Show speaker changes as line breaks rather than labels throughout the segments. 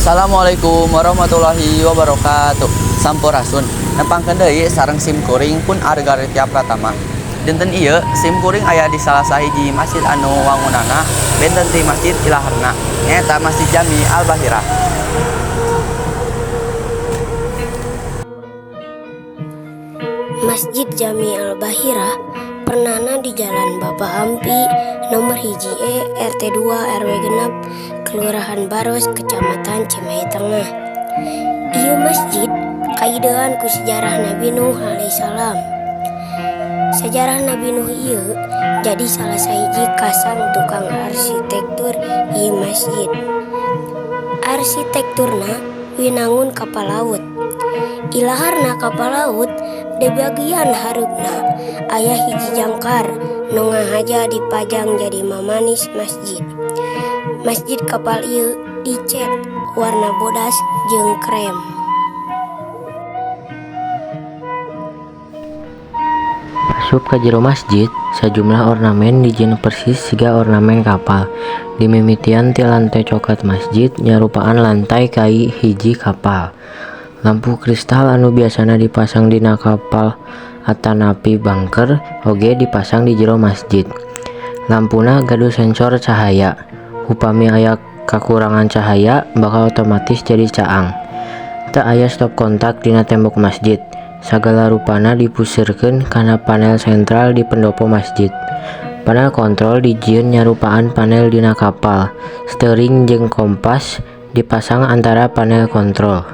Assalamualaikum warahmatullahi wabarakatuh. Sampurasun. Nepangkeun deui sareng simkuring pun Arga Ritya Pratama. Dinten ieu simkuring aya di salah sahiji masjid anu wangunana benten ti Masjid Ilaharna, nyaeta Masjid Jami Al-Bahirah.
Masjid Jami Al-Bahirah pernahna di Jalan Bapak Ampi nomor 1 RT 2 RW genep Kelurahan Baros Kecamatan Cimahi Tengah. Ieu masjid kaidean ku sejarah Nabi Nuh alaihissalam. Sejarah Nabi Nuh ieu jadi salah sahiji kasang tukang arsitektur ieu masjid. Arsitekturna winangun kapal laut. Ilaharna kapal laut di bagian hareupeuna aya hiji jangkar nu ngahaja dipajang jadi mamanis masjid. Masjid kapal ieu dicet warna bodas jeung krem.
Asup ka jero masjid, sajumlah ornamen dijieun persis siga ornamen kapal. Di mimitian ti lantai coklat masjid nyarupaan lantai kai hiji kapal. Lampu kristal anu biasana dipasang dina kapal atanapi bunker oge dipasang di jero masjid. Lampuna gaduh sensor cahaya. Upami aya kakurangan cahaya bakal otomatis jadi caang. Teu aya stop kontak dina tembok masjid. Sagala rupana dipusirkeun kana panel sentral di pendopo masjid. Panel kontrol dijieun nyarupaan panel dina kapal. Steuring jeung kompas dipasang antara panel kontrol.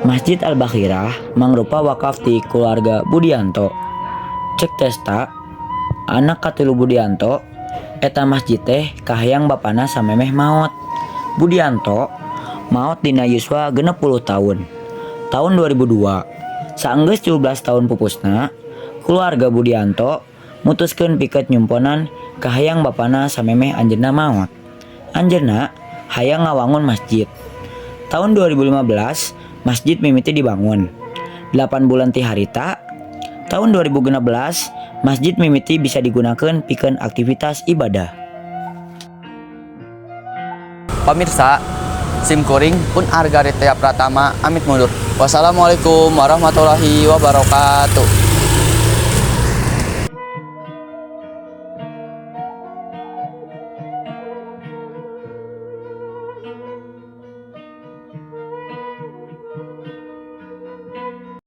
Masjid Al-Bahirah mangrupa wakaf ti keluarga Budianto. Cek testa, anak katilu Budianto eta masjid teh kahayang bapana samemeh maot. Budianto maot dina yuswa 60 tahun. Tahun 2002, saenggeus 17 tahun pupusna, keluarga Budianto mutuskeun pikeun nyumponan kahayang bapana samemeh anjeunna maot. Anjeunna hayang ngawangun masjid. Tahun 2015 masjid mimiti dibangun. 8 bulan ti harita, tahun 2016 masjid mimiti bisa digunakan pikeun aktivitas ibadah.
Pamirsa, simkuring pun Arga Ritya Pratama amit mundur. Wassalamualaikum warahmatullahi wabarakatuh.